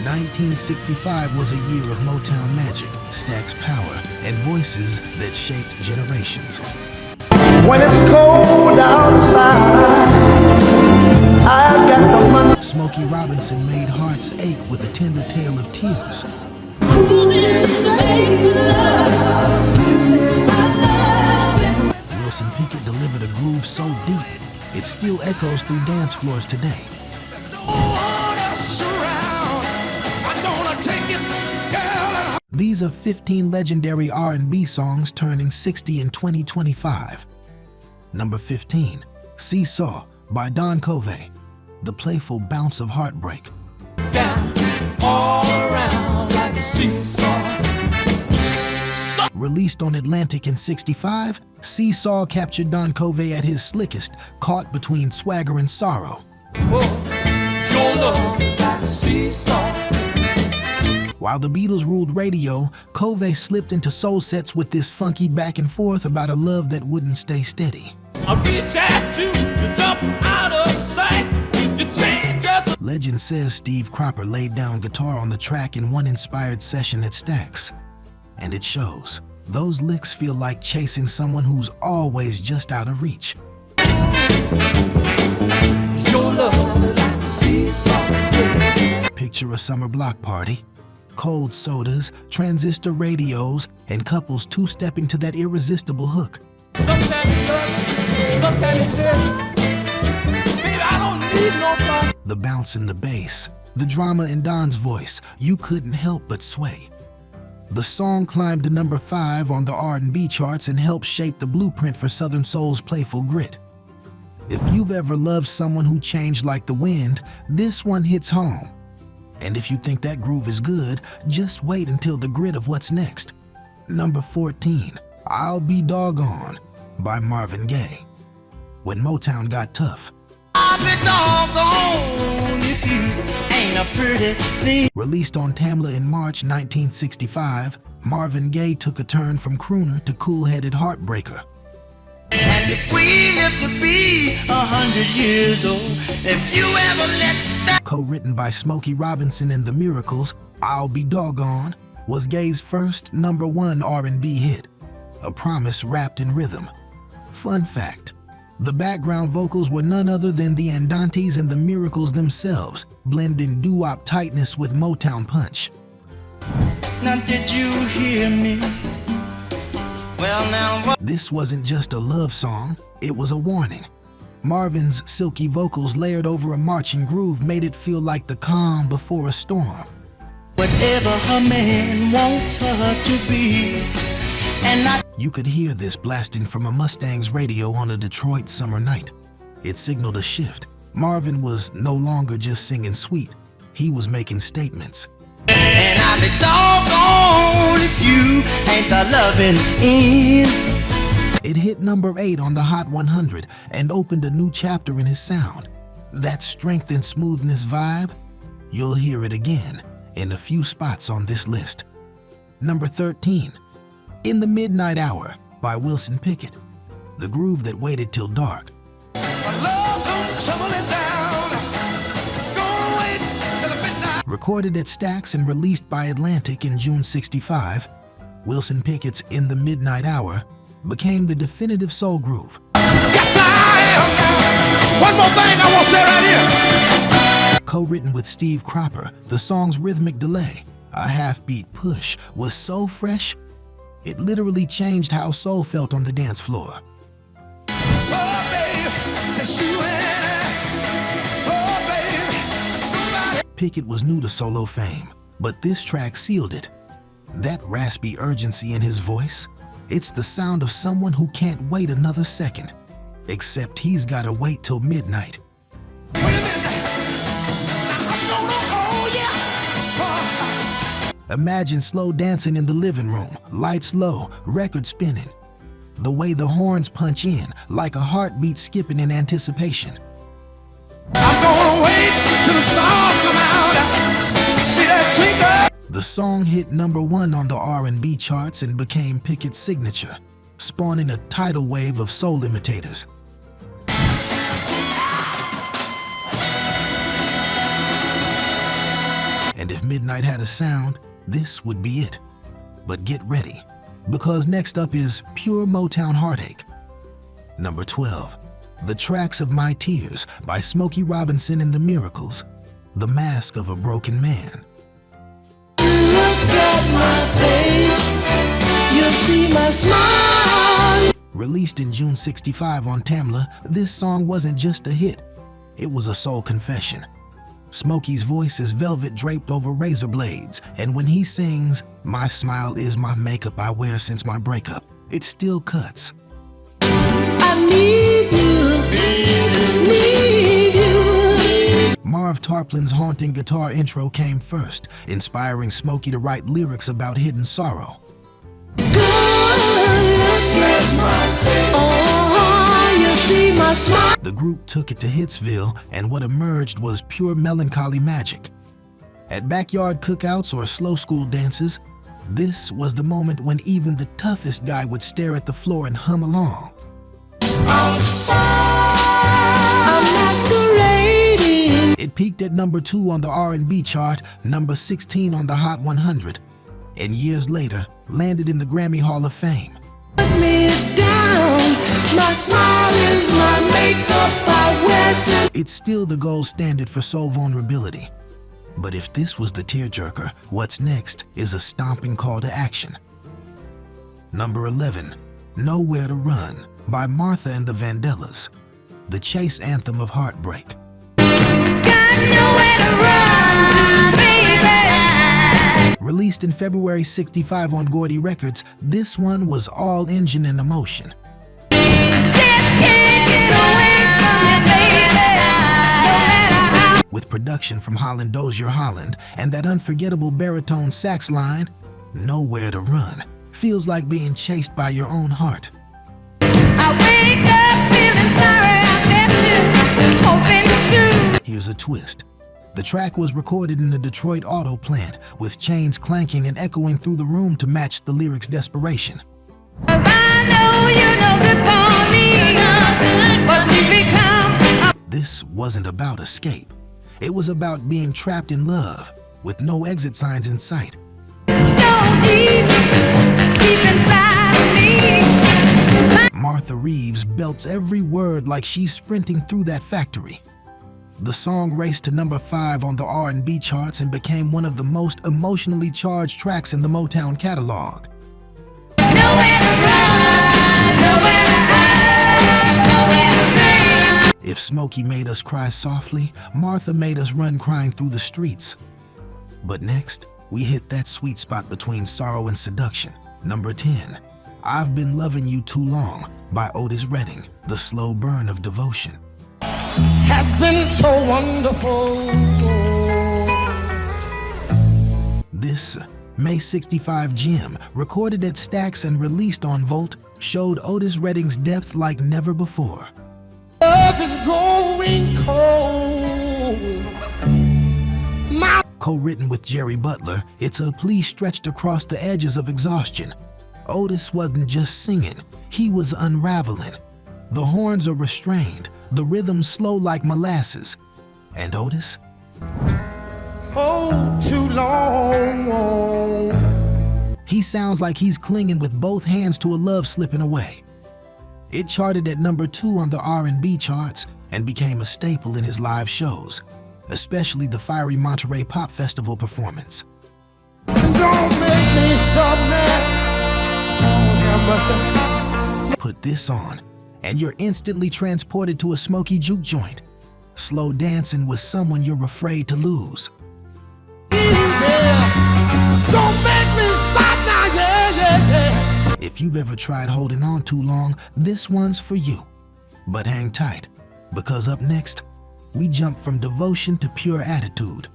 1965 was a year of Motown magic, Stax power, and voices that shaped generations. When it's cold outside, I've got the money. Smokey Robinson made hearts ache with a tender tale of tears. Wilson Pickett delivered a groove so deep, it still echoes through dance floors today. These are 15 legendary R&B songs turning 60 in 2025. Number 15, Seesaw by Covay, the playful bounce of heartbreak. Down, all around like a seesaw. Released on Atlantic in '65, Seesaw captured Covay at his slickest, caught between swagger and sorrow. Oh, your love is like a seesaw. While the Beatles ruled radio, Covay slipped into soul sets with this funky back and forth about a love that wouldn't stay steady. I reach out to the top out of sight. The changes. Legend says Steve Cropper laid down guitar on the track in one inspired session at Stax. And it shows. Those licks feel like chasing someone who's always just out of reach. Your love is like a seesaw. Picture a summer block party. Cold sodas, transistor radios, and couples two-stepping to that irresistible hook. Sometimes you love, sometimes you hate. Baby, I don't need no fun. The bounce in the bass, the drama in Don's voice, you couldn't help but sway. The song climbed to number 5 on the R&B charts and helped shape the blueprint for Southern Soul's playful grit. If you've ever loved someone who changed like the wind, this one hits home. And if you think that groove is good, just wait until the grit of what's next. Number 14, I'll Be Doggone by Marvin Gaye. When Motown got tough. I'll be doggone if you ain't a pretty thing. Released on Tamla in March 1965, Marvin Gaye took a turn from crooner to cool-headed heartbreaker. And if we live to be 100 years old, if you ever let that. Co-written by Smokey Robinson and the Miracles, I'll Be Doggone was Gaye's first #1 R&B hit, a promise wrapped in rhythm. Fun fact, the background vocals were none other than the Andantes and the Miracles themselves, blending doo-wop tightness with Motown punch. Now did you hear me? Well now what? This wasn't just a love song, it was a warning. Marvin's silky vocals layered over a marching groove made it feel like the calm before a storm. Whatever her man wants her to be. And you could hear this blasting from a Mustang's radio on a Detroit summer night. It signaled a shift. Marvin was no longer just singing sweet, he was making statements. And I'll be doggone if you ain't the loving in. It hit number 8 on the Hot 100 and opened a new chapter in his sound. That strength and smoothness vibe, you'll hear it again in a few spots on this list. Number 13, In the Midnight Hour by Wilson Pickett, the groove that waited till dark. Recorded at Stax and released by Atlantic in June '65, Wilson Pickett's In the Midnight Hour became the definitive soul groove. Yes, I am. One more thing I want to say right here. Co-written with Steve Cropper, the song's rhythmic delay, a half-beat push, was so fresh, it literally changed how soul felt on the dance floor. Oh, babe, just you and I. Oh, babe. Pickett was new to solo fame, but this track sealed it. That raspy urgency in his voice, it's the sound of someone who can't wait another second. Except he's gotta wait till midnight. Wait a minute. I'm gonna hold ya. Imagine slow dancing in the living room, lights low, record spinning. The way the horns punch in, like a heartbeat skipping in anticipation. I'm gonna wait till the stars come out. See that twinkle. The song hit #1 on the R&B charts and became Pickett's signature, spawning a tidal wave of soul imitators. And if midnight had a sound, this would be it. But get ready, because next up is pure Motown heartache. Number 12, The Tracks of My Tears by Smokey Robinson and the Miracles, The Mask of a Broken Man. Look at my face, you'll see my smile. Released in June '65 on Tamla, this song wasn't just a hit, it was a soul confession. Smokey's voice is velvet draped over razor blades, and when he sings, "My smile is my makeup I wear since my breakup," it still cuts. I need you. Marv Tarplin's haunting guitar intro came first, inspiring Smokey to write lyrics about hidden sorrow. Look at my face. Oh, you see my smile. The group took it to Hitsville, and what emerged was pure melancholy magic. At backyard cookouts or slow school dances, this was the moment when even the toughest guy would stare at the floor and hum along. I'm masquerading. It peaked at number 2 on the R&B chart, number 16 on the Hot 100, and years later landed in the Grammy Hall of Fame. Put me down. My smile is my makeup I wear since. It's still the gold standard for soul vulnerability. But if this was the tearjerker, what's next is a stomping call to action. Number 11, Nowhere to Run by Martha and the Vandellas, the chase anthem of heartbreak. Got nowhere to run, baby. Released in February '65 on Gordy Records, this one was all engine and emotion. With production from Holland Dozier Holland and that unforgettable baritone sax line, Nowhere to Run feels like being chased by your own heart. I wake up feeling sorry I left you, hoping to. Here's a twist. The track was recorded in the Detroit auto plant, with chains clanking and echoing through the room to match the lyrics' desperation. I know you're no good for me, but you become. This wasn't about escape. It was about being trapped in love, with no exit signs in sight. So deep inside me. Martha Reeves belts every word like she's sprinting through that factory. The song raced to number 5 on the R&B charts and became one of the most emotionally charged tracks in the Motown catalog. Nowhere to run, nowhere to hide, nowhere to run. If Smokey made us cry softly, Martha made us run crying through the streets. But next, we hit that sweet spot between sorrow and seduction. Number 10, I've Been Loving You Too Long by Otis Redding, the slow burn of devotion. Has been so wonderful. This May '65 gem, recorded at Stax and released on Volt, showed Otis Redding's depth like never before. Love is growing cold. My Co-written with Jerry Butler, it's a plea stretched across the edges of exhaustion. Otis wasn't just singing, he was unraveling. The horns are restrained, the rhythm slow like molasses. And Otis? oh, too long. He sounds like he's clinging with both hands to a love slipping away. It charted at number 2 on the R&B charts and became a staple in his live shows, especially the fiery Monterey Pop Festival performance. Don't make me stop now. Oh, Put this on, and you're instantly transported to a Smokey juke joint, slow dancing with someone you're afraid to lose. yeah. Don't make me stop now, yeah. If you've ever tried holding on too long, this one's for you. But hang tight, because up next, we jump from devotion to pure attitude.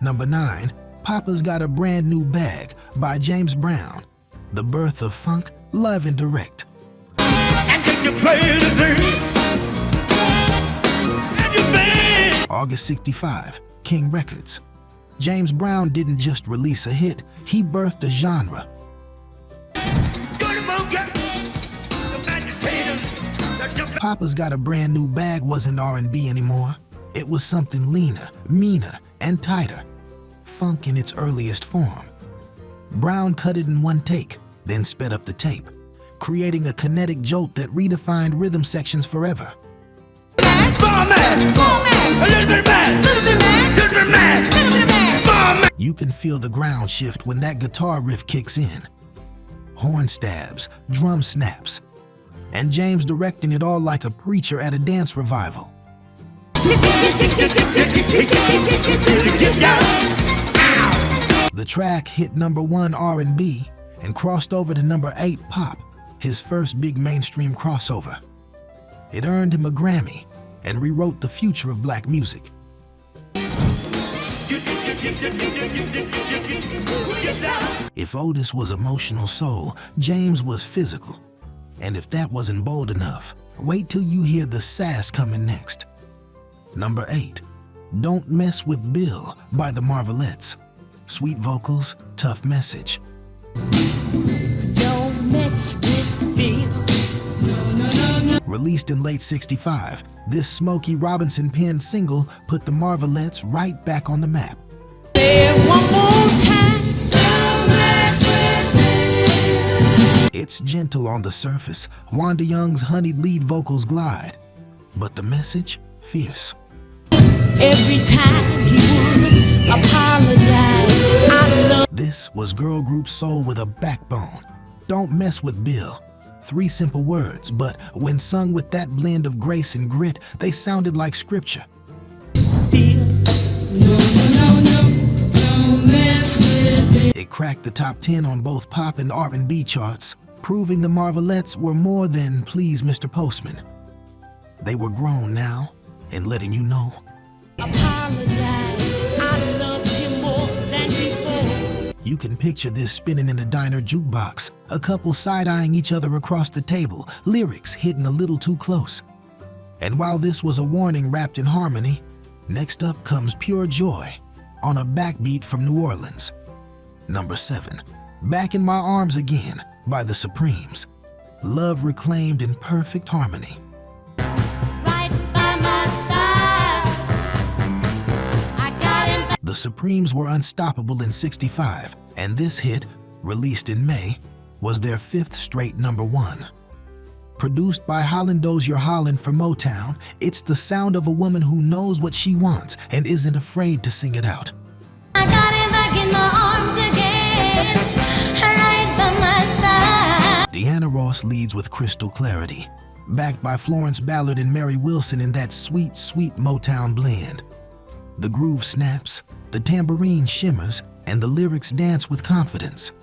Number 9, Papa's Got a Brand New Bag by James Brown, the birth of funk, live and direct. And can you play the thing? And you bang. August '65, King Records. James Brown didn't just release a hit, he birthed a genre. Papa's Got a Brand New Bag wasn't R&B anymore. It was something leaner, meaner, and tighter. funk in its earliest form. Brown cut it in one take, then sped up the tape, creating a kinetic jolt that redefined rhythm sections forever. You can feel the ground shift when that guitar riff kicks in. Horn stabs, drum snaps, and James directing it all like a preacher at a dance revival. The track hit #1 R&B and crossed over to #8 pop, his first big mainstream crossover. It earned him a Grammy and rewrote the future of black music. If Otis was emotional soul, James was physical. And if that wasn't bold enough, wait till you hear the sass coming next. #8, Don't Mess with Bill by the Marvelettes. Sweet vocals, tough message. Don't mess with Bill. No. Released in late '65, this Smokey Robinson-penned single put the Marvelettes right back on the map. One more time. Don't mess with Bill. It's gentle on the surface, Wanda Young's honeyed lead vocals glide, but the message, fierce. Every time he would apologize, I love. This was girl group soul with a backbone. Don't mess with Bill. 3 simple words, but when sung with that blend of grace and grit, they sounded like scripture. Bill. No, don't mess with Bill. It cracked the top 10 on both pop and R&B charts, proving the Marvelettes were more than Please Mr. Postman. They were grown now and letting you know. Apologize, I loved him more than before. You can picture this spinning in a diner jukebox, a couple side-eyeing each other across the table, lyrics hidden a little too close. And while this was a warning wrapped in harmony, next up comes Pure Joy on a backbeat from New Orleans. #7, Back in My Arms Again by the Supremes. Love reclaimed in perfect harmony. Right by my side, I got him. The Supremes were unstoppable in '65, and this hit, released in May, was their 5th straight #1. Produced by Holland Dozier Holland for Motown, it's the sound of a woman who knows what she wants and isn't afraid to sing it out. I got him back in my arms again, right by my side. Deanna Ross leads with crystal clarity, backed by Florence Ballard and Mary Wilson in that sweet, sweet Motown blend. The groove snaps, the tambourine shimmers, and the lyrics dance with confidence.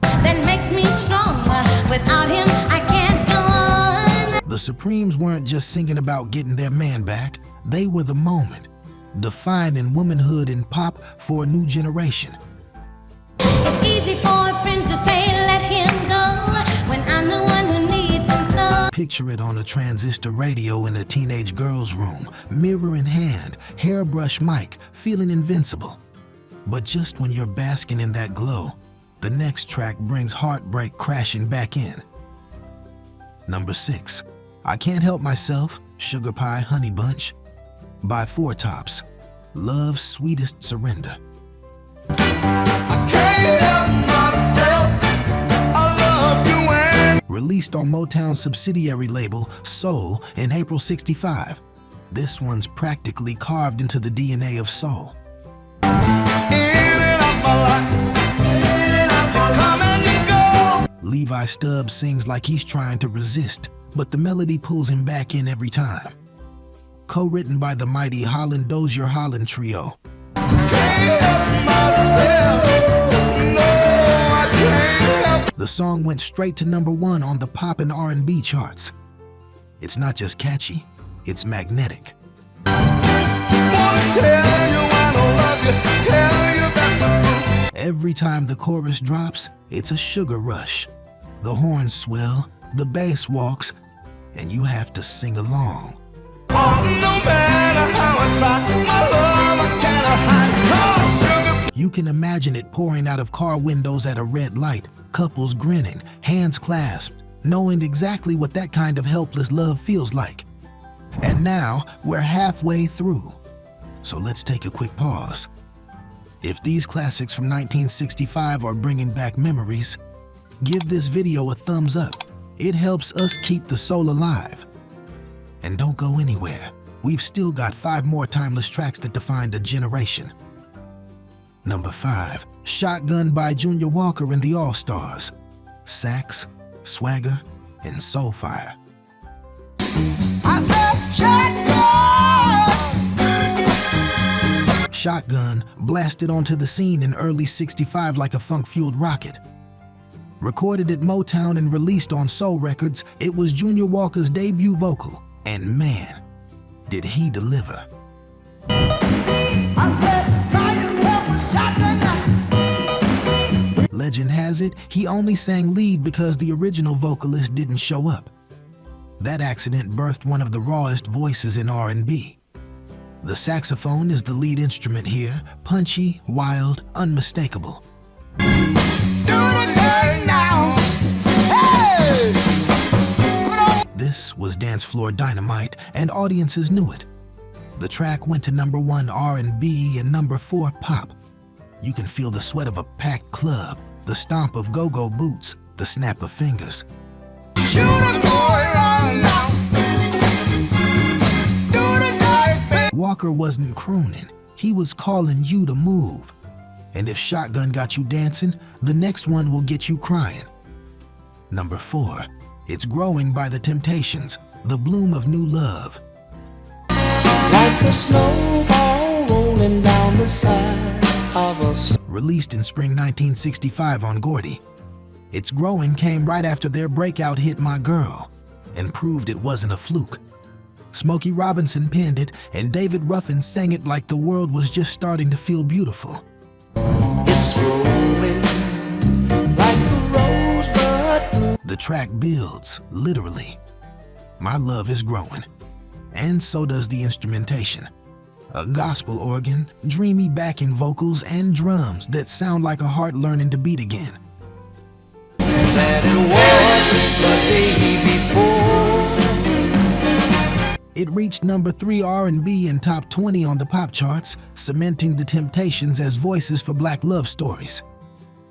That makes me stronger. Without him, I can't go on. The Supremes weren't just singing about getting their man back, they were the moment, defining womanhood in pop for a new generation. It's easy for a friend to say, let him go, when I'm the one who needs him so. Picture it on a transistor radio in a teenage girl's room, mirror in hand, hairbrush mic, feeling invincible. But just when you're basking in that glow, the next track brings heartbreak crashing back in. #6, I Can't Help Myself, Sugar Pie Honey Bunch by Four Tops. Love's Sweetest Surrender. I can't help myself. I love you and Released on Motown's subsidiary label, Soul, in April '65. This one's practically carved into the DNA of soul. in and out my life. You come and you go. Levi Stubbs sings like he's trying to resist, but the melody pulls him back in every time. Co-written by the mighty Holland Dozier Holland trio. Can't help myself. No, I can't help. The song went straight to #1 on the pop and R&B charts. It's not just catchy, it's magnetic. Wanna tell you I don't love you. Tell you that the Every time the chorus drops, it's a sugar rush. The horns swell, the bass walks, and you have to sing along. no matter how I try, my love I cannot hide. Oh, sugar. You can imagine it pouring out of car windows at a red light, couples grinning, hands clasped, knowing exactly what that kind of helpless love feels like. And now we're halfway through. So let's take a quick pause. If these classics from 1965 are bringing back memories, give this video a thumbs up. It helps us keep the soul alive. And don't go anywhere. We've still got 5 more timeless tracks that defined a generation. Number 5, Shotgun by Junior Walker and the All-Stars. Sax, swagger, and soulfire. I said, Shotgun blasted onto the scene in early '65 like a funk-fueled rocket. Recorded at Motown and released on Soul Records, it was Junior Walker's debut vocal, and man, did he deliver. Legend has it, he only sang lead because the original vocalist didn't show up. That accident birthed one of the rawest voices in R&B. The saxophone is the lead instrument here, punchy, wild, unmistakable. This was dance floor dynamite, and audiences knew it. The track went to number 1 R&B and number 4 pop. You can feel the sweat of a packed club, the stomp of go-go boots, the snap of fingers. Walker wasn't crooning, he was calling you to move. And if Shotgun got you dancing, the next one will get you crying. Number 4, It's Growing by The Temptations, The Bloom of New Love. Like a snowball rolling down the side of a... Released in spring 1965 on Gordy, It's Growing came right after their breakout hit My Girl, and proved it wasn't a fluke. Smokey Robinson penned it, and David Ruffin sang it like the world was just starting to feel beautiful. It's growing like a rosebud. The track builds, literally. My love is growing, and so does the instrumentation. A gospel organ, dreamy backing vocals, and drums that sound like a heart learning to beat again. That it wasn't the day before. It reached number 3 R&B and top 20 on the pop charts, cementing The Temptations as voices for black love stories.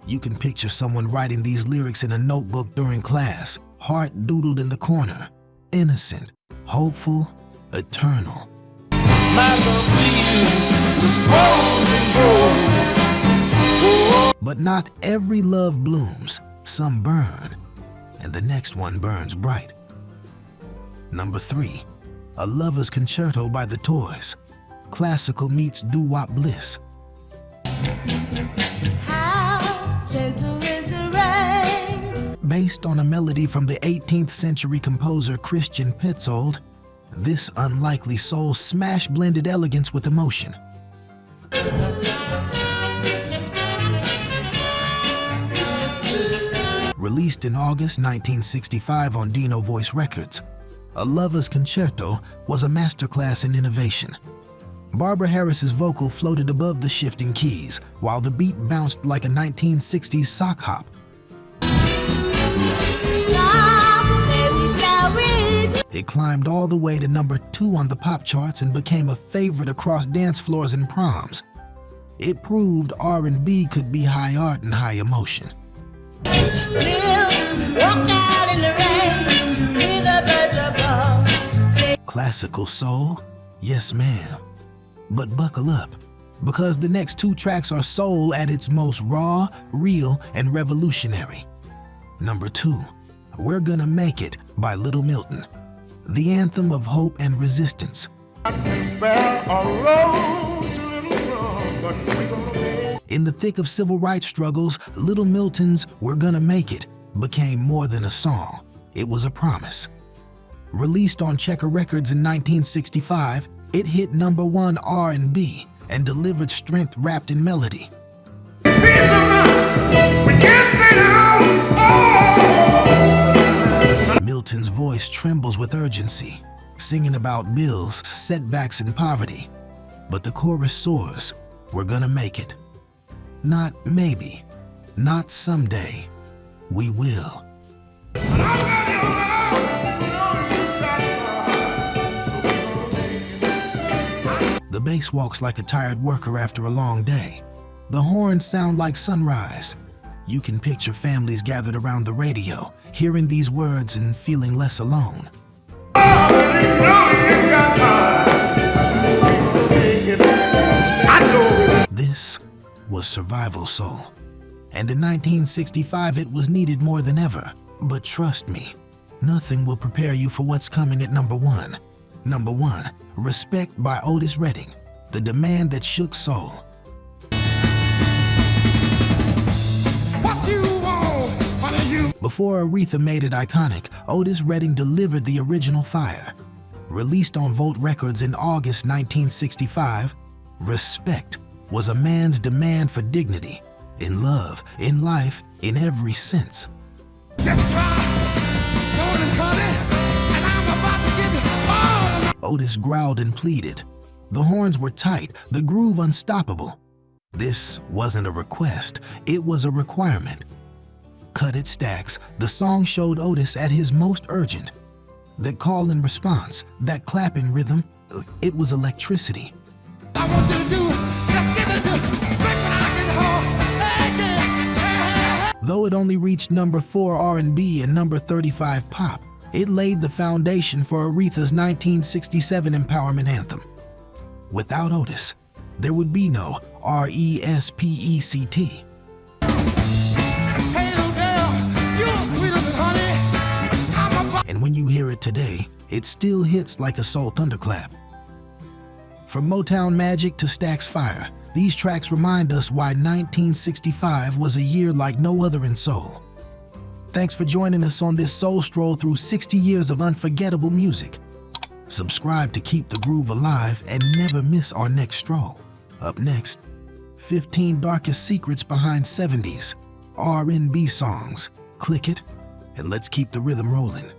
You can picture someone writing these lyrics in a notebook during class, heart doodled in the corner, innocent, hopeful, eternal. My love for you just grows and grows. But not every love blooms. Some burn, and the next one burns bright. Number 3, A Lover's Concerto by The Toys. Classical meets doo-wop bliss. How gentle is the rain. Based on a melody from the 18th century composer Christian Petzold, this unlikely soul smash blended elegance with emotion. Released in August 1965 on Dino Voice Records, A Lover's Concerto was a masterclass in innovation. Barbara Harris's vocal floated above the shifting keys, while the beat bounced like a 1960s sock hop. It climbed all the way to number 2 on the pop charts and became a favorite across dance floors and proms. It proved R&B could be high art and high emotion. Classical soul? Yes, ma'am. But buckle up, because the next 2 tracks are soul at its most raw, real, and revolutionary. Number 2, We're Gonna Make It by Little Milton, the anthem of hope and resistance. In the thick of civil rights struggles, Little Milton's We're Gonna Make It became more than a song. It was a promise. Released on Checker Records in 1965, it hit number 1 R&B and delivered strength wrapped in melody. Milton's voice trembles with urgency, singing about bills, setbacks, and poverty. But the chorus soars, we're gonna make it. Not maybe, not someday, we will. The bass walks like a tired worker after a long day. The horns sound like sunrise. You can picture families gathered around the radio, hearing these words and feeling less alone. This was survival soul. And in 1965, it was needed more than ever. But trust me, nothing will prepare you for what's coming at number one. Number one, Respect by Otis Redding, the demand that shook soul. What you want? What are you? Before Aretha made it iconic, Otis Redding delivered the original fire. Released on Volt Records in August 1965, Respect was a man's demand for dignity, in love, in life, in every sense. That's right. So it's honey, and I'm about to give you all of my... Otis growled and pleaded. The horns were tight, the groove unstoppable. This wasn't a request, it was a requirement. Cut It Stacks, the song showed Otis at his most urgent. That call and response, that clapping rhythm, it was electricity. I want you to do it. Let's give it to back when I get home. Hey, yeah. Though it only reached number 4 R&B and number 35 pop, it laid the foundation for Aretha's 1967 empowerment anthem. Without Otis, there would be no R-E-S-P-E-C-T. Hey, little girl, you're sweeter than honey. I'm about... And when you hear it today, it still hits like a soul thunderclap. From Motown magic to Stax fire, these tracks remind us why 1965 was a year like no other in soul. Thanks for joining us on this soul stroll through 60 years of unforgettable music. Subscribe to keep the groove alive and never miss our next stroll. Up next, 15 darkest secrets behind 70s R&B songs. Click it and let's keep the rhythm rolling.